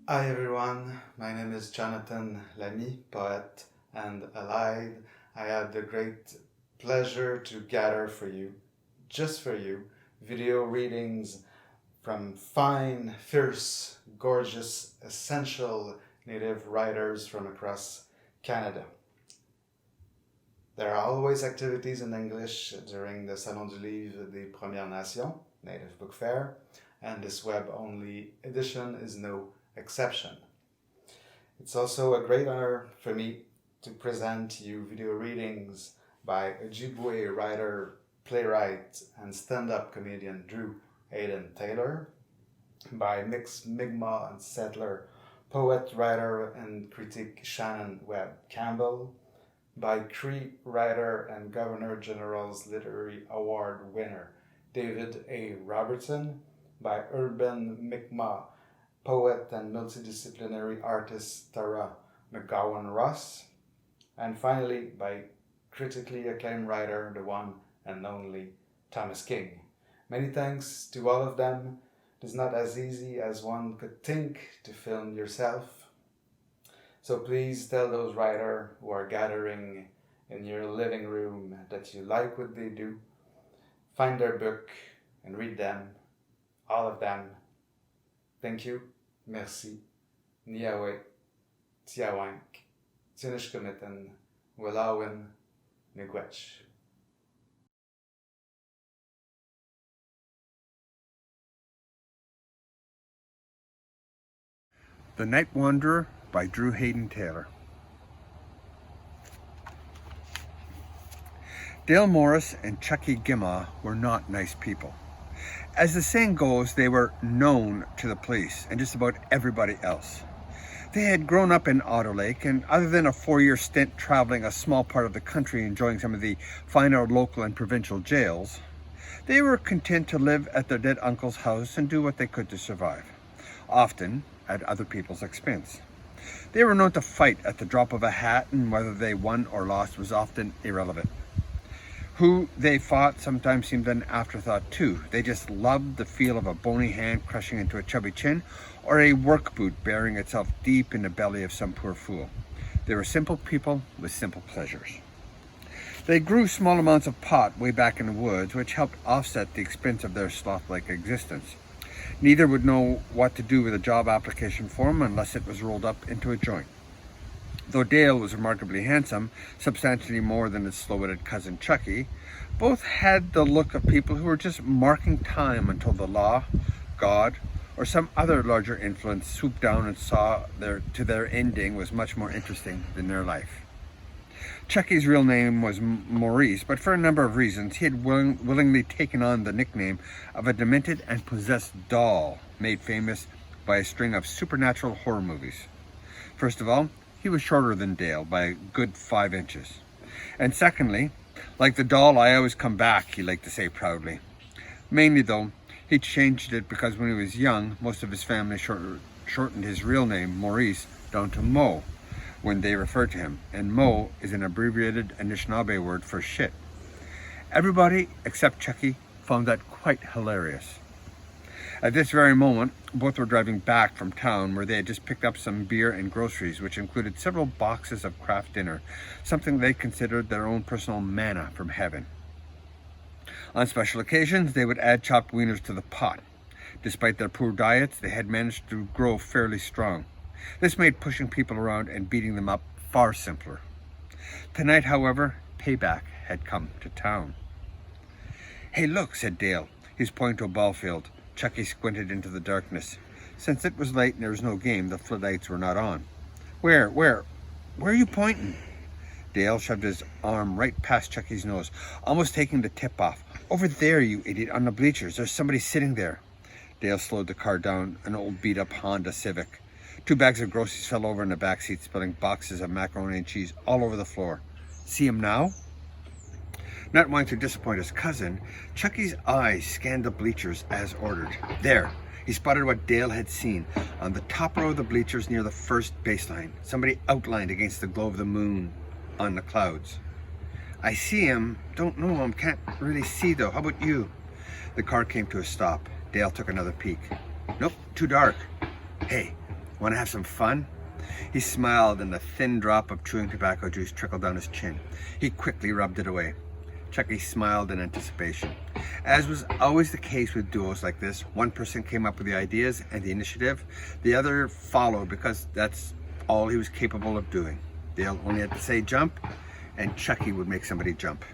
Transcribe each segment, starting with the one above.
Hi everyone, my name is Jonathan Lamy, poet and allied. I had the great pleasure to gather for you, just for you, video readings from fine, fierce, gorgeous, essential native writers from across Canada. There are always activities in English during the Salon du Livre des Premières Nations, Native Book Fair, and this web-only edition is no exception. It's also a great honor for me to present you video readings by Ojibwe writer, playwright, and stand-up comedian Drew Hayden Taylor, by mixed Mi'kmaq and settler poet, writer, and critic Shannon Webb-Campbell, by Cree writer and Governor General's Literary Award winner David A. Robertson, by urban Mi'kmaq poet and multidisciplinary artist Tara McGowan-Ross, and finally by critically acclaimed writer, the one and only Thomas King. Many thanks to all of them. It is not as easy as one could think to film yourself. So please tell those writers who are gathering in your living room that you like what they do. Find their book and read them, all of them. Thank you. Merci. Niawe. Tiawank. Tinishkamitan. Walawin. Miigwech. The Night Wanderer by Drew Hayden Taylor. Dale Morris and Chucky Gimma were not nice people. As the saying goes, they were known to the police and just about everybody else. They had grown up in Otter Lake, and other than a 4-year stint traveling a small part of the country enjoying some of the finer local and provincial jails, they were content to live at their dead uncle's house and do what they could to survive, often at other people's expense. They were known to fight at the drop of a hat, and whether they won or lost was often irrelevant. Who they fought sometimes seemed an afterthought too. They just loved the feel of a bony hand crushing into a chubby chin, or a work boot burying itself deep in the belly of some poor fool. They were simple people with simple pleasures. They grew small amounts of pot way back in the woods, which helped offset the expense of their sloth-like existence. Neither would know what to do with a job application form unless it was rolled up into a joint. Though Dale was remarkably handsome, substantially more than his slow-witted cousin Chucky, both had the look of people who were just marking time until the law, God, or some other larger influence swooped down and saw their ending was much more interesting than their life. Chucky's real name was Maurice, but for a number of reasons he had willingly taken on the nickname of a demented and possessed doll made famous by a string of supernatural horror movies. First of all, he was shorter than Dale by a good 5 inches. And secondly, like the doll, I always come back, he liked to say proudly. Mainly though, he changed it because when he was young, most of his family shortened his real name, Maurice, down to Mo when they referred to him. And Mo is an abbreviated Anishinaabe word for shit. Everybody except Chucky found that quite hilarious. At this very moment, both were driving back from town where they had just picked up some beer and groceries, which included several boxes of craft dinner, something they considered their own personal manna from heaven. On special occasions, they would add chopped wieners to the pot. Despite their poor diets, they had managed to grow fairly strong. This made pushing people around and beating them up far simpler. Tonight, however, payback had come to town. "Hey, look," said Dale, his pointing to a ball field. Chucky squinted into the darkness. Since it was late and there was no game, the floodlights were not on. Where are you pointing?" Dale shoved his arm right past Chucky's nose, almost taking the tip off. "Over there, you idiot, on the bleachers. There's somebody sitting there." Dale slowed the car down, an old beat-up Honda Civic. 2 bags of groceries fell over in the back seat, spilling boxes of macaroni and cheese all over the floor. "See him now?" Not wanting to disappoint his cousin, Chucky's eyes scanned the bleachers as ordered. There, he spotted what Dale had seen. On the top row of the bleachers near the first baseline, somebody outlined against the glow of the moon on the clouds. "I see him. Don't know him. Can't really see though. How about you?" The car came to a stop. Dale took another peek. "Nope, too dark." "Hey, Want to have some fun? He smiled and a thin drop of chewing tobacco juice trickled down his chin. He quickly rubbed it away. Chucky smiled in anticipation. As was always the case with duos like this, one person came up with the ideas and the initiative. The other followed because that's all he was capable of doing. Dale only had to say jump, and Chucky would make somebody jump.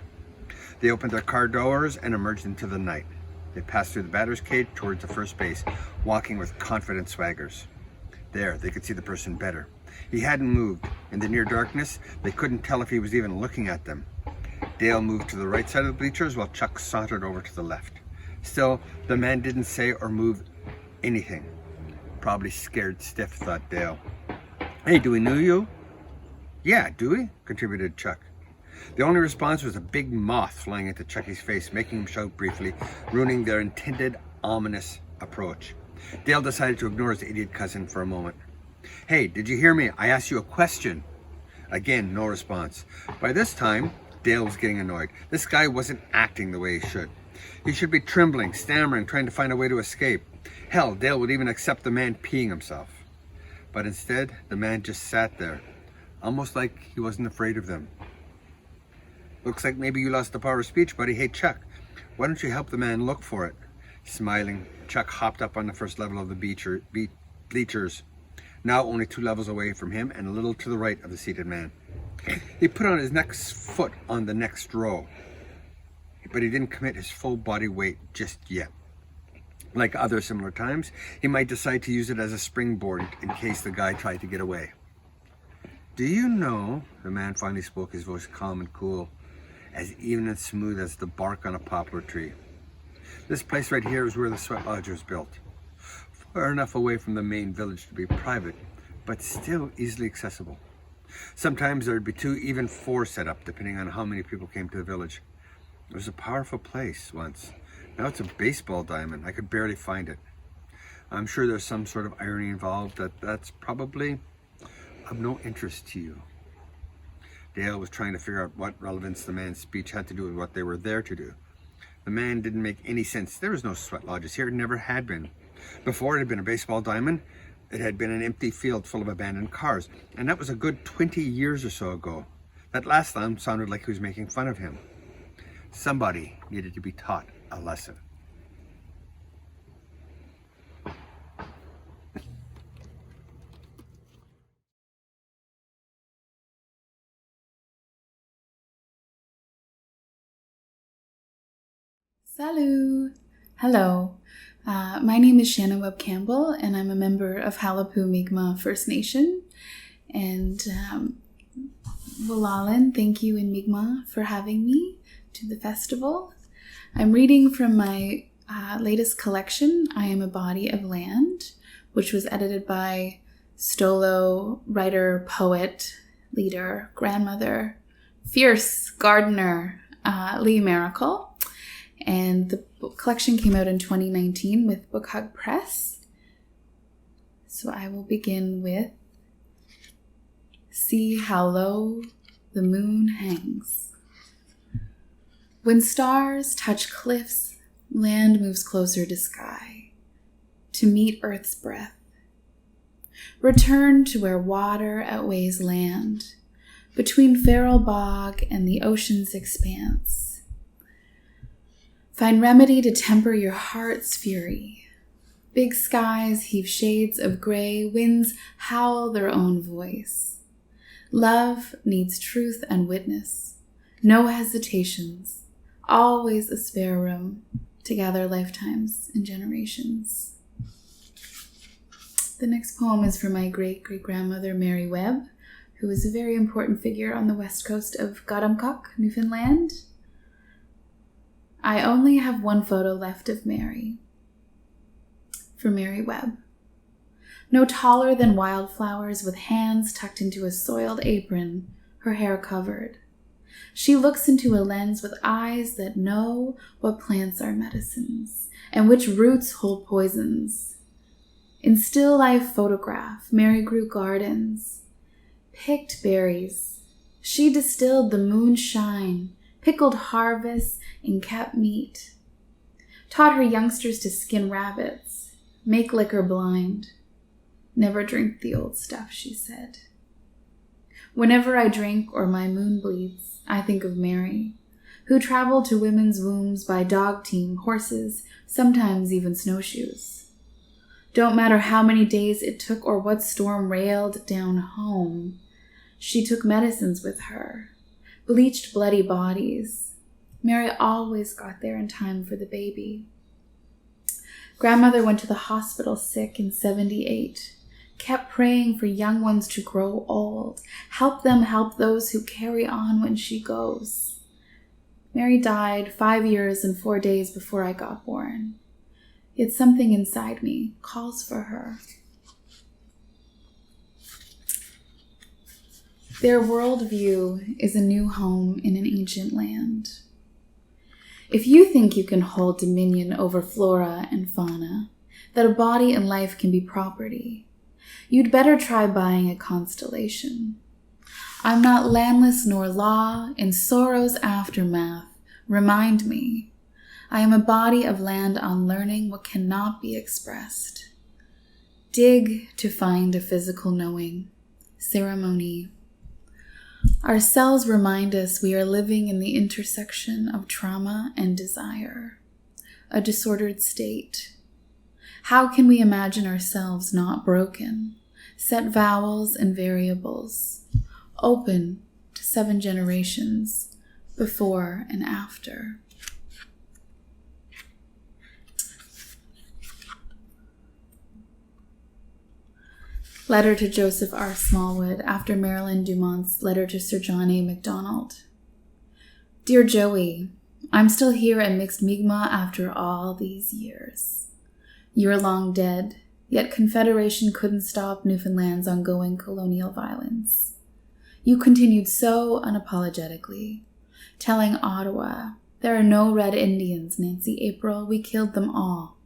They opened their car doors and emerged into the night. They passed through the batter's cage towards the first base, walking with confident swaggers. There, they could see the person better. He hadn't moved. In the near darkness, they couldn't tell if he was even looking at them. Dale moved to the right side of the bleachers while Chuck sauntered over to the left. Still, the man didn't say or move anything. Probably scared stiff, thought Dale. Hey, do we know you? Yeah, do we? Contributed Chuck. The only response was a big moth flying into Chucky's face, making him shout briefly, ruining their intended ominous approach. Dale decided to ignore his idiot cousin for a moment. Hey, did you hear me? I asked you a question. Again, no response. By this time, Dale was getting annoyed. This guy wasn't acting the way he should. He should be trembling, stammering, trying to find a way to escape. Hell, Dale would even accept the man peeing himself. But instead, the man just sat there, almost like he wasn't afraid of them. Looks like maybe you lost the power of speech, buddy. Hey, Chuck, why don't you help the man look for it? Smiling, Chuck hopped up on the first level of the bleachers, now only 2 levels away from him and a little to the right of the seated man. He put on his next foot on the next row, but he didn't commit his full body weight just yet. Like other similar times, he might decide to use it as a springboard in case the guy tried to get away. Do you know, the man finally spoke, his voice calm and cool, as even and smooth as the bark on a poplar tree. This place right here is where the sweat lodge was built. Far enough away from the main village to be private, but still easily accessible. Sometimes there'd be 2, even 4 set up, depending on how many people came to the village. It was a powerful place once. Now it's a baseball diamond. I could barely find it. I'm sure there's some sort of irony involved that's probably of no interest to you. Dale was trying to figure out what relevance the man's speech had to do with what they were there to do. The man didn't make any sense. There was no sweat lodges here. It never had been. Before it had been a baseball diamond, it had been an empty field full of abandoned cars. And that was a good 20 years or so ago. That last time sounded like he was making fun of him. Somebody needed to be taught a lesson. Salut! Hello. My name is Shannon Webb-Campbell, and I'm a member of Halapu Mi'kmaq First Nation. And Walalin, thank you in Mi'kmaq for having me to the festival. I'm reading from my latest collection, I Am a Body of Land, which was edited by Stolo, writer, poet, leader, grandmother, fierce gardener, Lee Miracle. And the collection came out in 2019 with Book Hug Press. So I will begin with See How Low the Moon Hangs. When stars touch cliffs, land moves closer to sky, to meet Earth's breath. Return to where water outweighs land, between feral bog and the ocean's expanse. Find remedy to temper your heart's fury. Big skies heave shades of gray, winds howl their own voice. Love needs truth and witness, no hesitations, always a spare room to gather lifetimes and generations. The next poem is for my great-great-grandmother, Mary Webb, who was a very important figure on the west coast of Gothic, Newfoundland. I only have one photo left of Mary. For Mary Webb. No taller than wildflowers, with hands tucked into a soiled apron, her hair covered. She looks into a lens with eyes that know what plants are medicines and which roots hold poisons. In still life photograph, Mary grew gardens, picked berries. She distilled the moonshine, pickled harvests, and kept meat. Taught her youngsters to skin rabbits, make liquor blind. Never drink the old stuff, she said. Whenever I drink or my moon bleeds, I think of Mary, who traveled to women's wombs by dog team, horses, sometimes even snowshoes. Don't matter how many days it took or what storm railed down home, she took medicines with her, bleached bloody bodies. Mary always got there in time for the baby. Grandmother went to the hospital sick in 78, kept praying for young ones to grow old, help them help those who carry on when she goes. Mary died 5 years and 4 days before I got born. Yet something inside me calls for her. Their worldview is a new home in an ancient land. If you think you can hold dominion over flora and fauna, that a body and life can be property, you'd better try buying a constellation. I'm not landless nor law, in sorrow's aftermath, remind me. I am a body of land on learning what cannot be expressed. Dig to find a physical knowing, ceremony. Our cells remind us we are living in the intersection of trauma and desire, a disordered state. How can we imagine ourselves not broken, set vowels and variables, open to 7 generations, before and after? Letter to Joseph R. Smallwood after Marilyn Dumont's letter to Sir John A. Macdonald. Dear Joey, I'm still here at Mixed Mi'kmaq after all these years. You're long dead, yet Confederation couldn't stop Newfoundland's ongoing colonial violence. You continued so unapologetically, telling Ottawa, there are no Red Indians, Nancy April, we killed them all.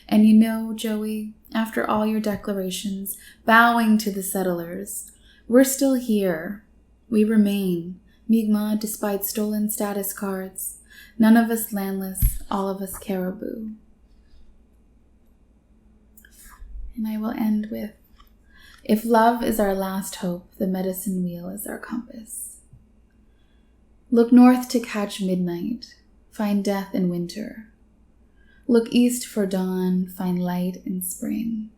And you know, Joey, after all your declarations, bowing to the settlers, we're still here. We remain, Mi'kmaq despite stolen status cards, none of us landless, all of us caribou. And I will end with, if love is our last hope, the medicine wheel is our compass. Look north to catch midnight, find death in winter. Look east for dawn, find light in spring.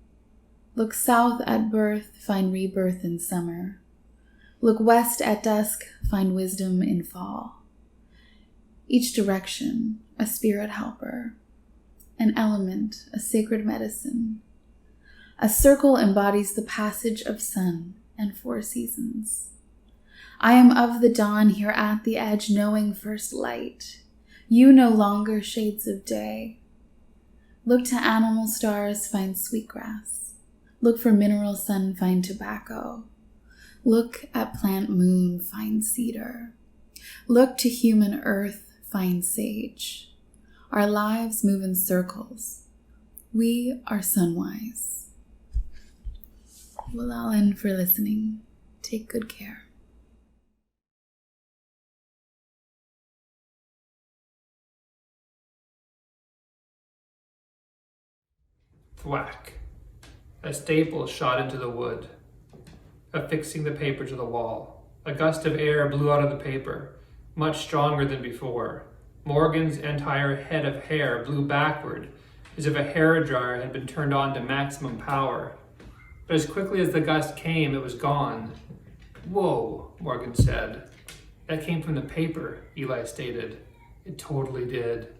Look south at birth, find rebirth in summer. Look west at dusk, find wisdom in fall. Each direction, a spirit helper. An element, a sacred medicine. A circle embodies the passage of sun and 4 seasons. I am of the dawn here at the edge, knowing first light. You no longer shades of day. Look to animal stars, find sweetgrass. Look for mineral sun, find tobacco. Look at plant moon, find cedar. Look to human earth, find sage. Our lives move in circles. We are sunwise. Well, I'll end for listening. Take good care. Thwack. A staple shot into the wood, affixing the paper to the wall. A gust of air blew out of the paper, much stronger than before. Morgan's entire head of hair blew backward, as if a hairdryer had been turned on to maximum power. But as quickly as the gust came, it was gone. Whoa, Morgan said. That came from the paper, Eli stated. It totally did.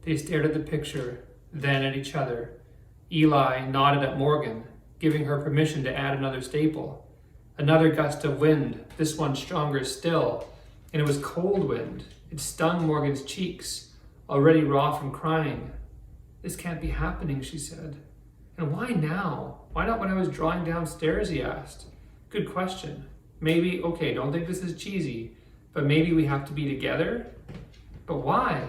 They stared at the picture, then at each other. Eli nodded at Morgan, giving her permission to add another staple. Another gust of wind, this one stronger still, and it was cold wind. It stung Morgan's cheeks, already raw from crying. This can't be happening, she said. And why now? Why not when I was drawing downstairs, he asked. Good question. Maybe, okay, don't think this is cheesy, but maybe we have to be together? But why?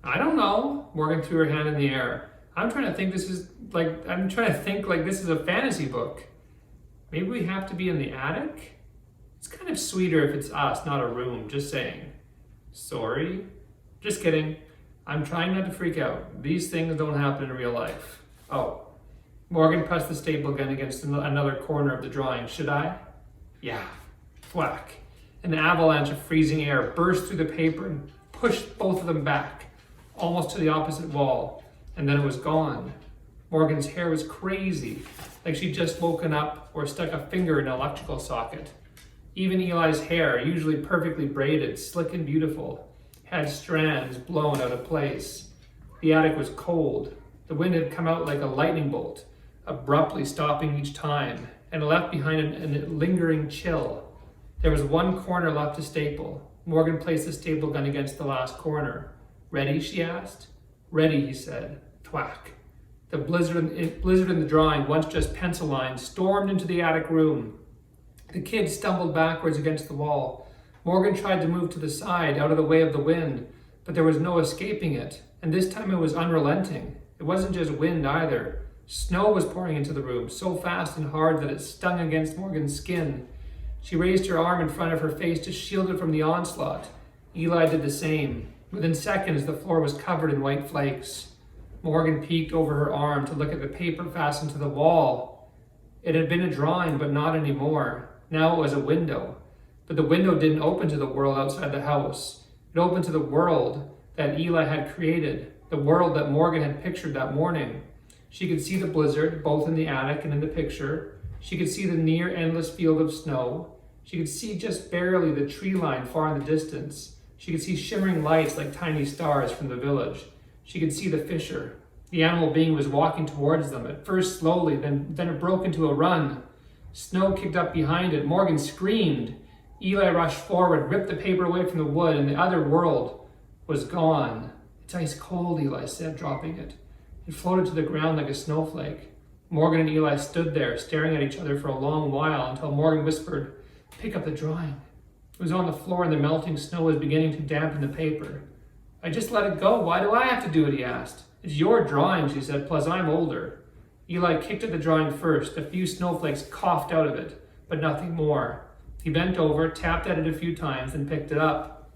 I don't know. Morgan threw her hand in the air. I'm trying to think this is a fantasy book. Maybe we have to be in the attic? It's kind of sweeter if it's us, not a room, just saying. Sorry? Just kidding. I'm trying not to freak out. These things don't happen in real life. Oh, Morgan pressed the staple gun against another corner of the drawing. Should I? Yeah. Thwack. An avalanche of freezing air burst through the paper and pushed both of them back, almost to the opposite wall, and then it was gone. Morgan's hair was crazy, like she'd just woken up or stuck a finger in an electrical socket. Even Eli's hair, usually perfectly braided, slick and beautiful, had strands blown out of place. The attic was cold. The wind had come out like a lightning bolt, abruptly stopping each time, and left behind a lingering chill. There was one corner left to staple. Morgan placed the staple gun against the last corner. Ready, she asked. Ready, he said. Thwack. The blizzard in the drawing, once just pencil lines, stormed into the attic room. The kid stumbled backwards against the wall. Morgan tried to move to the side, out of the way of the wind, but there was no escaping it, and this time it was unrelenting. It wasn't just wind either. Snow was pouring into the room, so fast and hard that it stung against Morgan's skin. She raised her arm in front of her face to shield it from the onslaught. Eli did the same. Within seconds, the floor was covered in white flakes. Morgan peeked over her arm to look at the paper fastened to the wall. It had been a drawing, but not anymore. Now it was a window. But the window didn't open to the world outside the house. It opened to the world that Eli had created, the world that Morgan had pictured that morning. She could see the blizzard, both in the attic and in the picture. She could see the near endless field of snow. She could see just barely the tree line far in the distance. She could see shimmering lights like tiny stars from the village. She could see the fisher. The animal being was walking towards them, at first slowly, then it broke into a run. Snow kicked up behind it. Morgan screamed. Eli rushed forward, ripped the paper away from the wood, and the other world was gone. It's ice cold, Eli said, dropping it. It floated to the ground like a snowflake. Morgan and Eli stood there, staring at each other for a long while, until Morgan whispered, "Pick up the drawing." It was on the floor and the melting snow was beginning to dampen the paper. "I just let it go. Why do I have to do it?" he asked. "It's your drawing," she said, "plus I'm older." Eli kicked at the drawing first. A few snowflakes coughed out of it, but nothing more. He bent over, tapped at it a few times, and picked it up.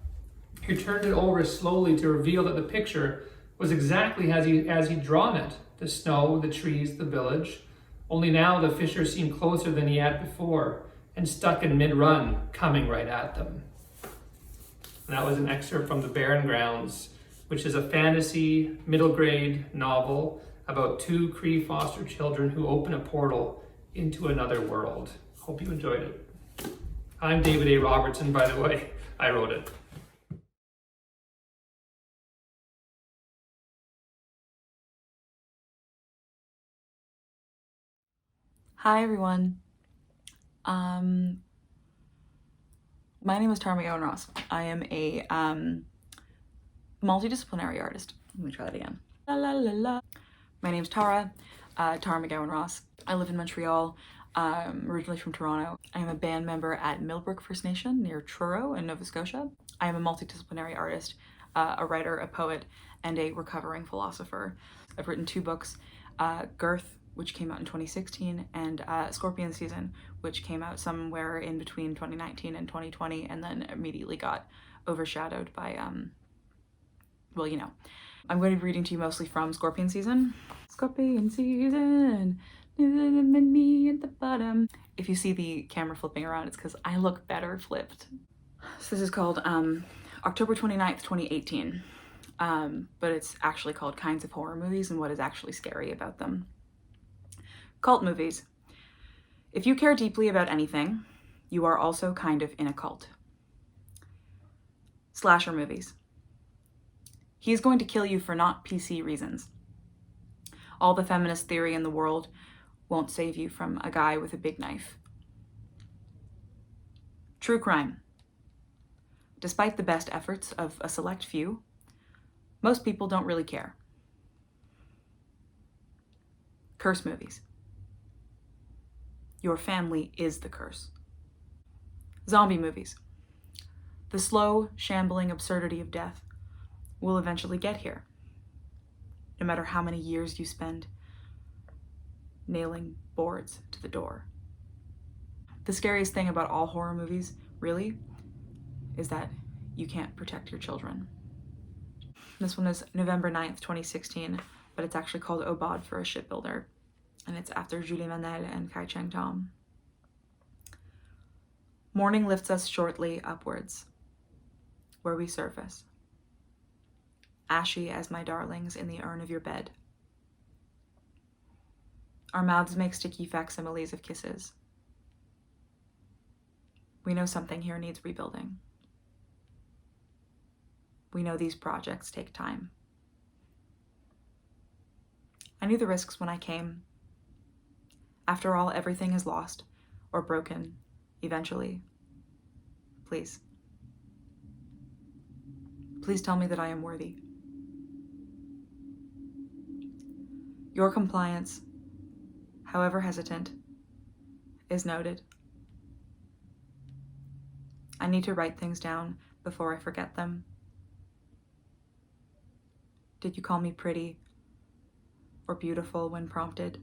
He turned it over slowly to reveal that the picture was exactly as he'd drawn it. The snow, the trees, the village. Only now the fisher seemed closer than he had before, and stuck in mid-run, coming right at them. And that was an excerpt from The Barren Grounds, which is a fantasy middle grade novel about two Cree foster children who open a portal into another world. Hope you enjoyed it. I'm David A. Robertson, by the way. I wrote it. Hi everyone. My name is Tara McGowan-Ross. I am a multidisciplinary artist. Let me try that again. La la la la. My name's Tara McGowan-Ross. I live in Montreal. Originally from Toronto. I am a band member at Millbrook First Nation near Truro in Nova Scotia. I am a multidisciplinary artist, a writer, a poet, and a recovering philosopher. I've written 2 books, Girth, which came out in 2016, and Scorpion Season, which came out somewhere in between 2019 and 2020, and then immediately got overshadowed by, well, you know. I'm going to be reading to you mostly from Scorpion Season. Scorpion Season, me at the bottom. If you see the camera flipping around, it's because I look better flipped. So this is called October 29th, 2018, but it's actually called Kinds of Horror Movies and What is Actually Scary About Them. Cult movies. If you care deeply about anything, you are also kind of in a cult. Slasher movies. He is going to kill you for not PC reasons. All the feminist theory in the world won't save you from a guy with a big knife. True crime. Despite the best efforts of a select few, most people don't really care. Curse movies. Your family is the curse. Zombie movies. The slow, shambling absurdity of death will eventually get here, no matter how many years you spend nailing boards to the door. The scariest thing about all horror movies, really, is that you can't protect your children. This one is November 9th, 2016, but it's actually called Obod for a Shipbuilder. and it's after Julie Manel and Kai Cheng Tom. Morning lifts us shortly upwards, where we surface, ashy as my darlings in the urn of your bed. Our mouths make sticky facsimiles of kisses. We know something here needs rebuilding. We know these projects take time. I knew the risks when I came. After all, everything is lost or broken eventually. Please. Please tell me that I am worthy. Your compliance, however hesitant, is noted. I need to write things down before I forget them. Did you call me pretty or beautiful when prompted?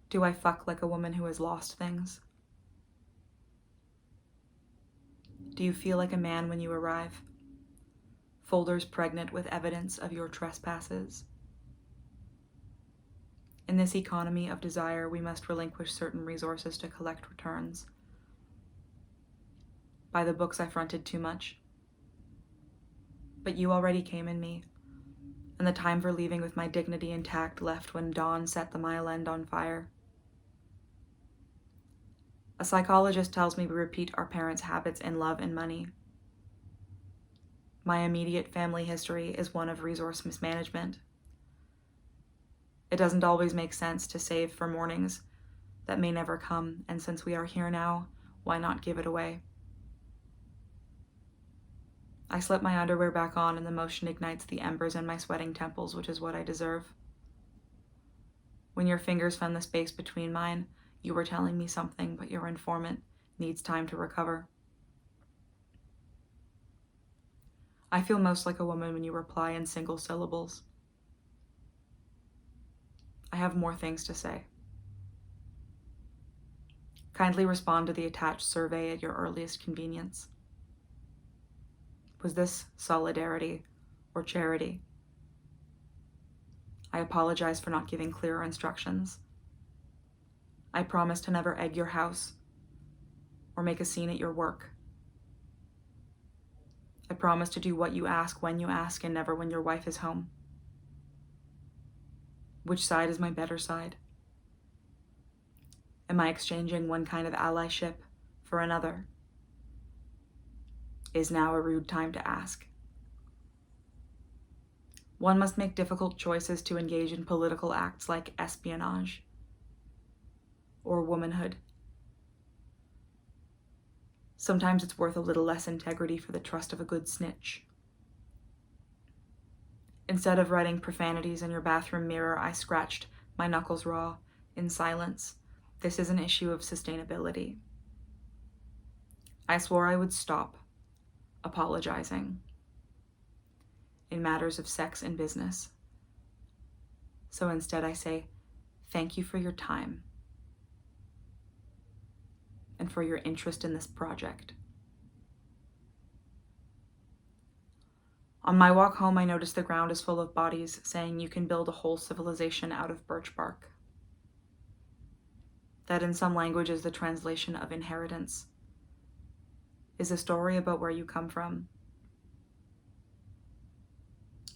Do I fuck like a woman who has lost things? Do you feel like a man when you arrive? Folders pregnant with evidence of your trespasses? In this economy of desire, we must relinquish certain resources to collect returns. By the books I fronted too much. But you already came in me, and the time for leaving with my dignity intact left when dawn set the Mile End on fire. A psychologist tells me we repeat our parents' habits in love and money. My immediate family history is one of resource mismanagement. It doesn't always make sense to save for mornings that may never come, and since we are here now, why not give it away? I slip my underwear back on and the motion ignites the embers in my sweating temples, which is what I deserve. When your fingers found the space between mine, you were telling me something, but your informant needs time to recover. I feel most like a woman when you reply in single syllables. I have more things to say. Kindly respond to the attached survey at your earliest convenience. Was this solidarity or charity? I apologize for not giving clearer instructions. I promise to never egg your house or make a scene at your work. I promise to do what you ask when you ask and never when your wife is home. Which side is my better side? Am I exchanging one kind of allyship for another? Is now a rude time to ask. One must make difficult choices to engage in political acts like espionage or womanhood. Sometimes it's worth a little less integrity for the trust of a good snitch. Instead of writing profanities in your bathroom mirror, I scratched my knuckles raw in silence. This is an issue of sustainability. I swore I would stop apologizing in matters of sex and business. So instead I say, thank you for your time and for your interest in this project. On my walk home, I notice the ground is full of bodies saying you can build a whole civilization out of birch bark. That in some languages, the translation of inheritance is a story about where you come from.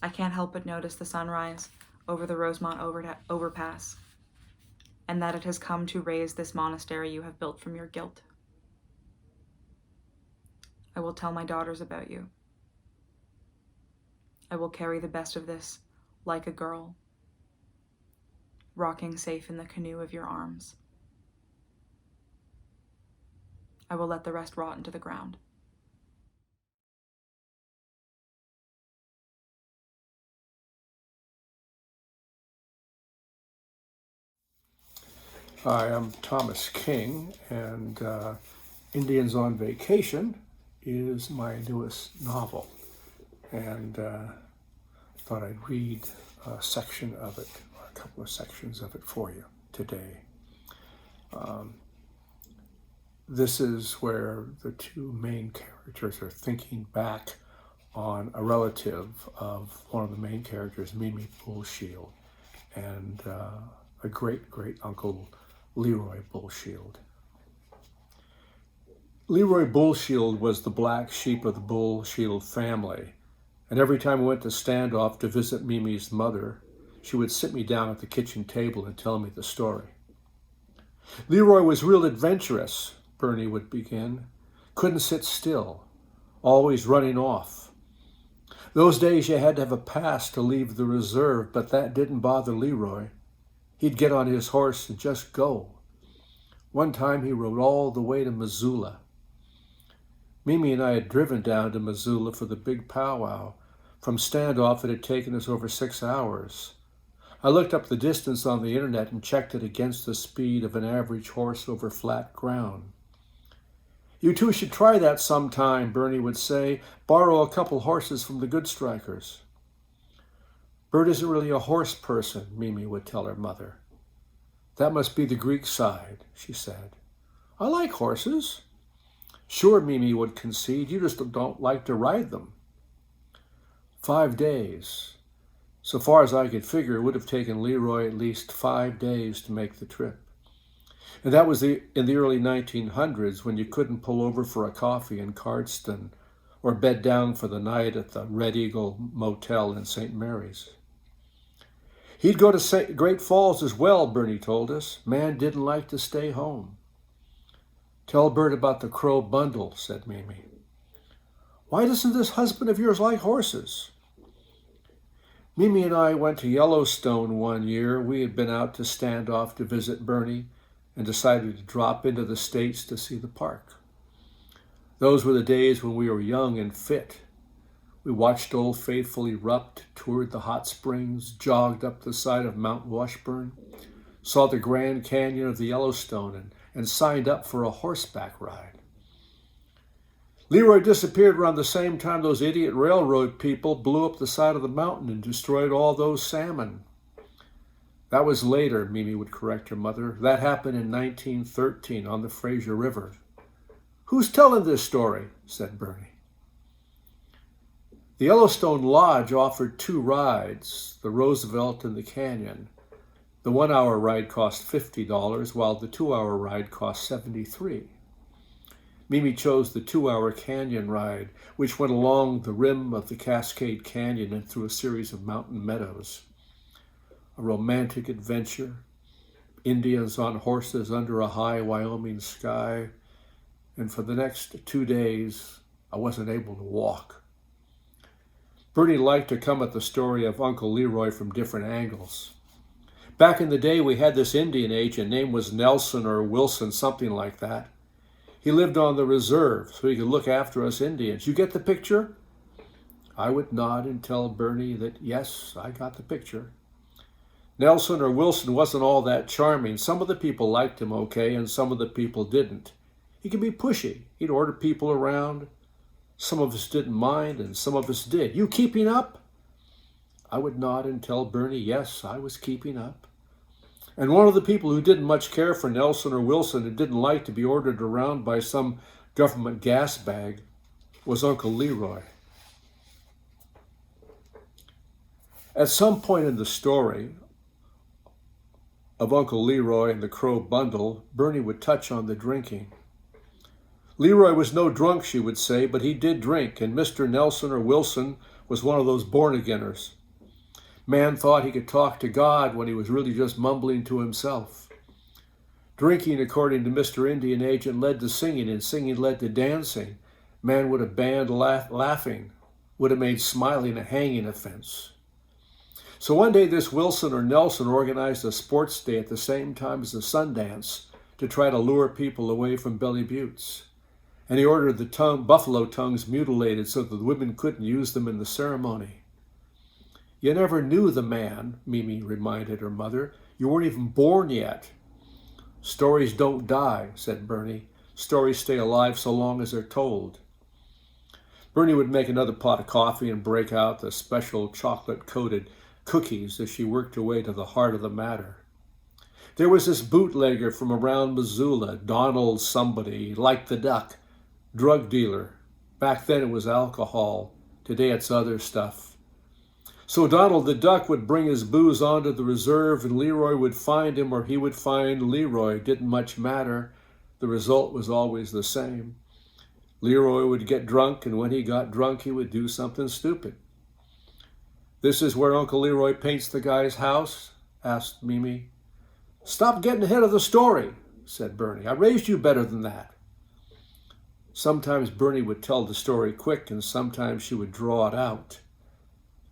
I can't help but notice the sunrise over the Rosemont overpass, and that it has come to raise this monastery you have built from your guilt. I will tell my daughters about you. I will carry the best of this like a girl, rocking safe in the canoe of your arms. I will let the rest rot into the ground. Hi, I'm Thomas King, and Indians on Vacation is my newest novel. And thought I'd read a section of it, or a couple of sections of it for you today. This is where the two main characters are thinking back on a relative of one of the main characters, Mimi Bullshield, and a great-great-uncle Leroy Bullshield. Leroy Bullshield was the black sheep of the Bullshield family, and every time we went to standoff to visit Mimi's mother, she would sit me down at the kitchen table and tell me the story. Leroy was real adventurous, Bernie would begin. Couldn't sit still, always running off. Those days you had to have a pass to leave the reserve, but that didn't bother Leroy. He'd get on his horse and just go. One time he rode all the way to Missoula. Mimi and I had driven down to Missoula for the big powwow. From standoff, it had taken us over 6 hours. I looked up the distance on the internet and checked it against the speed of an average horse over flat ground. You two should try that sometime, Bernie would say. Borrow a couple horses from the good strikers. Bert isn't really a horse person, Mimi would tell her mother. That must be the Greek side, she said. I like horses. Sure, Mimi would concede, you just don't like to ride them. 5 days. So far as I could figure, it would have taken Leroy at least 5 days to make the trip. And that was in the early 1900s, when you couldn't pull over for a coffee in Cardston or bed down for the night at the Red Eagle Motel in St. Mary's. He'd go to Great Falls as well, Bernie told us. Man didn't like to stay home. Tell Bert about the Crow bundle, said Mimi. Why doesn't this husband of yours like horses? Mimi and I went to Yellowstone one year. We had been out to standoff to visit Bernie and decided to drop into the States to see the park. Those were the days when we were young and fit. We watched Old Faithful erupt, toured the hot springs, jogged up the side of Mount Washburn, saw the Grand Canyon of the Yellowstone, and signed up for a horseback ride. Leroy disappeared around the same time those idiot railroad people blew up the side of the mountain and destroyed all those salmon. That was later, Mimi would correct her mother. That happened in 1913 on the Fraser River. Who's telling this story? Said Bernie. The Yellowstone Lodge offered 2 rides, the Roosevelt and the Canyon. The 1-hour ride cost $50, while the 2-hour ride cost $73. Mimi chose the 2-hour canyon ride, which went along the rim of the Cascade Canyon and through a series of mountain meadows. A romantic adventure, Indians on horses under a high Wyoming sky, and for the next 2 days, I wasn't able to walk. Bernie liked to come at the story of Uncle Leroy from different angles. Back in the day, we had this Indian agent, name was Nelson or Wilson, something like that. He lived on the reserve, so he could look after us Indians. You get the picture? I would nod and tell Bernie that, yes, I got the picture. Nelson or Wilson wasn't all that charming. Some of the people liked him okay, and some of the people didn't. He could be pushy. He'd order people around. Some of us didn't mind, and some of us did. You keeping up? I would nod and tell Bernie, yes, I was keeping up. And one of the people who didn't much care for Nelson or Wilson and didn't like to be ordered around by some government gas bag was Uncle Leroy. At some point in the story of Uncle Leroy and the Crow bundle, Bernie would touch on the drinking. Leroy was no drunk, she would say, but he did drink, and Mr. Nelson or Wilson was one of those born-againers. Man thought he could talk to God when he was really just mumbling to himself. Drinking, according to Mr. Indian Agent, led to singing, and singing led to dancing. Man would have banned laughing, would have made smiling a hanging offense. So one day this Wilson or Nelson organized a sports day at the same time as a Sundance to try to lure people away from Belly Buttes. And he ordered the buffalo tongues mutilated so that the women couldn't use them in the ceremony. You never knew the man, Mimi reminded her mother. You weren't even born yet. Stories don't die, said Bernie. Stories stay alive so long as they're told. Bernie would make another pot of coffee and break out the special chocolate-coated cookies as she worked her way to the heart of the matter. There was this bootlegger from around Missoula, Donald somebody, like the duck, drug dealer. Back then it was alcohol. Today it's other stuff. So Donald the Duck would bring his booze onto the reserve and Leroy would find him or he would find Leroy. It didn't much matter. The result was always the same. Leroy would get drunk, and when he got drunk, he would do something stupid. "This is where Uncle Leroy paints the guy's house?" asked Mimi. "Stop getting ahead of the story," said Bernie. "I raised you better than that." Sometimes Bernie would tell the story quick, and sometimes she would draw it out.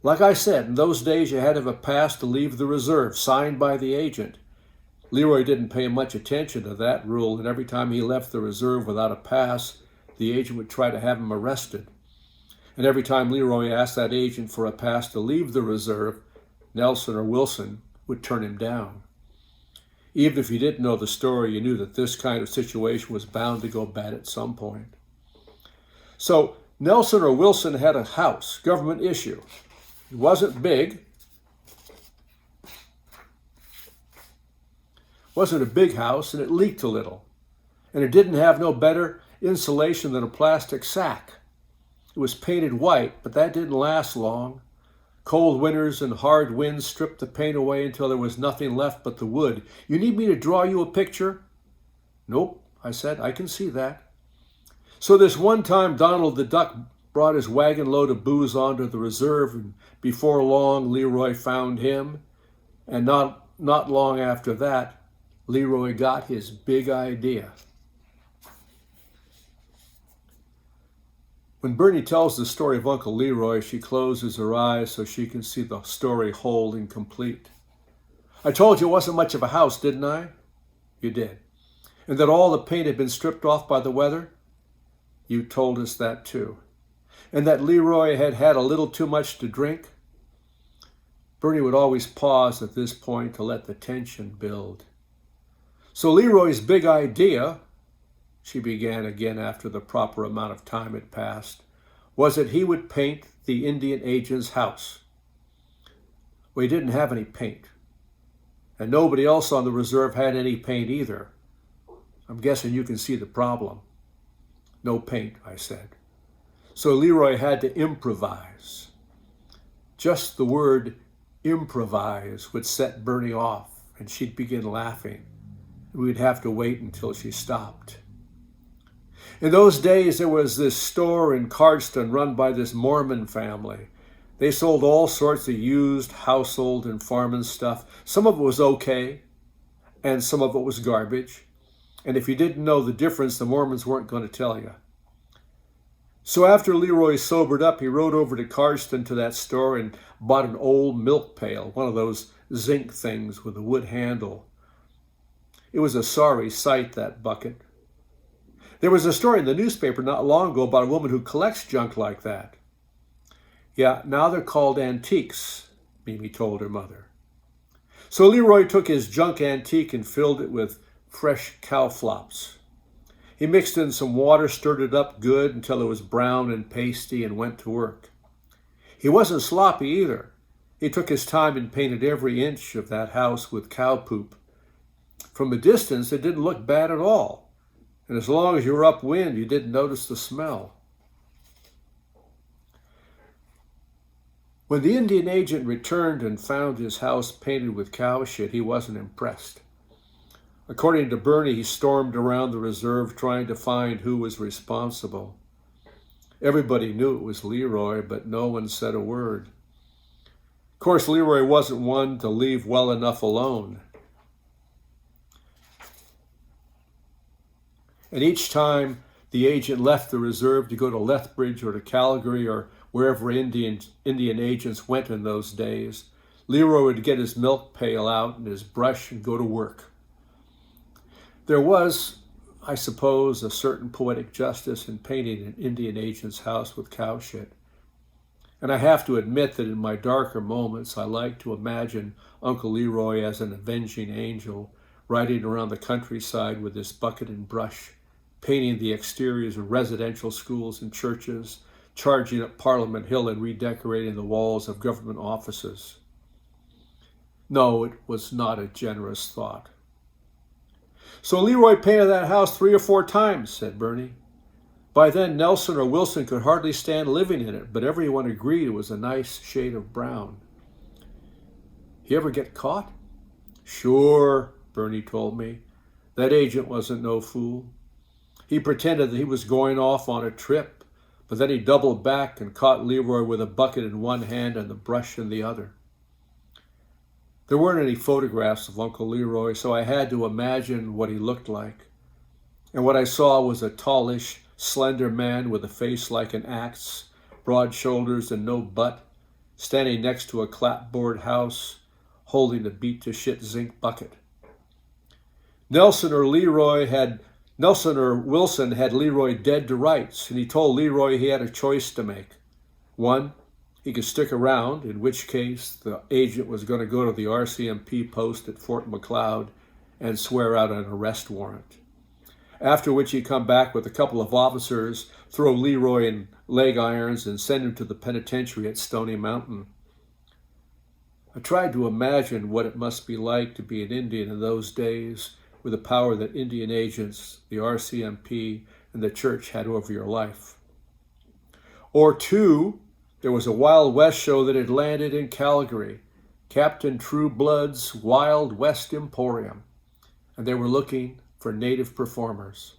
Like I said, in those days you had to have a pass to leave the reserve, signed by the agent. Leroy didn't pay much attention to that rule, and every time he left the reserve without a pass, the agent would try to have him arrested. And every time Leroy asked that agent for a pass to leave the reserve, Nelson or Wilson would turn him down. Even if you didn't know the story, you knew that this kind of situation was bound to go bad at some point. So Nelson or Wilson had a house, government issue. It wasn't big. Wasn't a big house, and it leaked a little. And it didn't have no better insulation than a plastic sack. It was painted white, but that didn't last long. Cold winters and hard winds stripped the paint away until there was nothing left but the wood. "You need me to draw you a picture?" "Nope," I said, "I can see that." So this one time Donald the Duck brought his wagon load of booze onto the reserve, and before long Leroy found him. And not long after that, Leroy got his big idea. When Bernie tells the story of Uncle Leroy, she closes her eyes so she can see the story whole and complete. "I told you it wasn't much of a house, didn't I?" "You did." "And that all the paint had been stripped off by the weather?" "You told us that too." "And that Leroy had had a little too much to drink?" Bernie would always pause at this point to let the tension build. "So Leroy's big idea," she began again after the proper amount of time had passed, "was that he would paint the Indian agent's house." "Well, he didn't have any paint. And nobody else on the reserve had any paint either. I'm guessing you can see the problem." "No paint," I said. So Leroy had to improvise. Just the word improvise would set Bernie off, and she'd begin laughing. We'd have to wait until she stopped. In those days, there was this store in Cardston run by this Mormon family. They sold all sorts of used household and farming stuff. Some of it was okay, and some of it was garbage. And if you didn't know the difference, the Mormons weren't going to tell you. So after Leroy sobered up, he rode over to Cardston to that store and bought an old milk pail, one of those zinc things with a wood handle. It was a sorry sight, that bucket. There was a story in the newspaper not long ago about a woman who collects junk like that. "Yeah, now they're called antiques," Mimi told her mother. So Leroy took his junk antique and filled it with fresh cow flops. He mixed in some water, stirred it up good until it was brown and pasty, and went to work. He wasn't sloppy either. He took his time and painted every inch of that house with cow poop. From a distance, it didn't look bad at all. And as long as you were upwind, you didn't notice the smell. When the Indian agent returned and found his house painted with cow shit, he wasn't impressed. According to Bernie, he stormed around the reserve trying to find who was responsible. Everybody knew it was Leroy, but no one said a word. Of course, Leroy wasn't one to leave well enough alone. And each time the agent left the reserve to go to Lethbridge or to Calgary or wherever Indian agents went in those days, Leroy would get his milk pail out and his brush and go to work. There was, I suppose, a certain poetic justice in painting an Indian agent's house with cow shit. And I have to admit that in my darker moments, I like to imagine Uncle Leroy as an avenging angel, riding around the countryside with his bucket and brush, painting the exteriors of residential schools and churches, charging up Parliament Hill and redecorating the walls of government offices. No, it was not a generous thought. "So Leroy painted that house 3 or 4 times, said Bernie. By then, Nelson or Wilson could hardly stand living in it, but everyone agreed it was a nice shade of brown. You ever get caught? Sure, Bernie told me. That agent wasn't no fool. He pretended that he was going off on a trip, but then he doubled back and caught Leroy with a bucket in one hand and the brush in the other. There weren't any photographs of Uncle Leroy, so I had to imagine what he looked like. And what I saw was a tallish, slender man with a face like an axe, broad shoulders and no butt, standing next to a clapboard house, holding a beat-to-shit zinc bucket. Nelson or Wilson had Leroy dead to rights, and he told Leroy he had a choice to make. One, he could stick around, in which case the agent was going to go to the RCMP post at Fort McLeod and swear out an arrest warrant. After which he'd come back with a couple of officers, throw Leroy in leg irons, and send him to the penitentiary at Stony Mountain. I tried to imagine what it must be like to be an Indian in those days, with the power that Indian agents, the RCMP, and the church had over your life. Or two, there was a Wild West show that had landed in Calgary, Captain Trueblood's Wild West Emporium, and they were looking for native performers.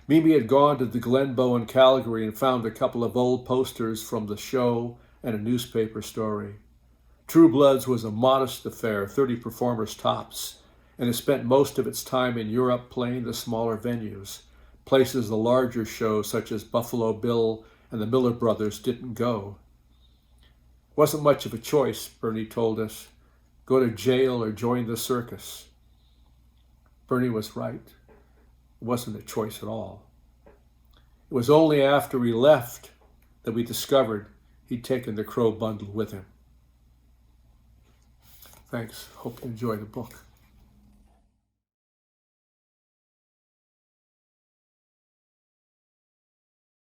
Mimi had gone to the Glenbow in Calgary and found a couple of old posters from the show and a newspaper story. Trueblood's was a modest affair, 30 performers tops, and it spent most of its time in Europe playing the smaller venues, places the larger shows such as Buffalo Bill and the Miller Brothers didn't go. Wasn't much of a choice, Bernie told us. Go to jail or join the circus. Bernie was right. It wasn't a choice at all. It was only after we left that we discovered he'd taken the Crow bundle with him. Thanks. Hope you enjoy the book.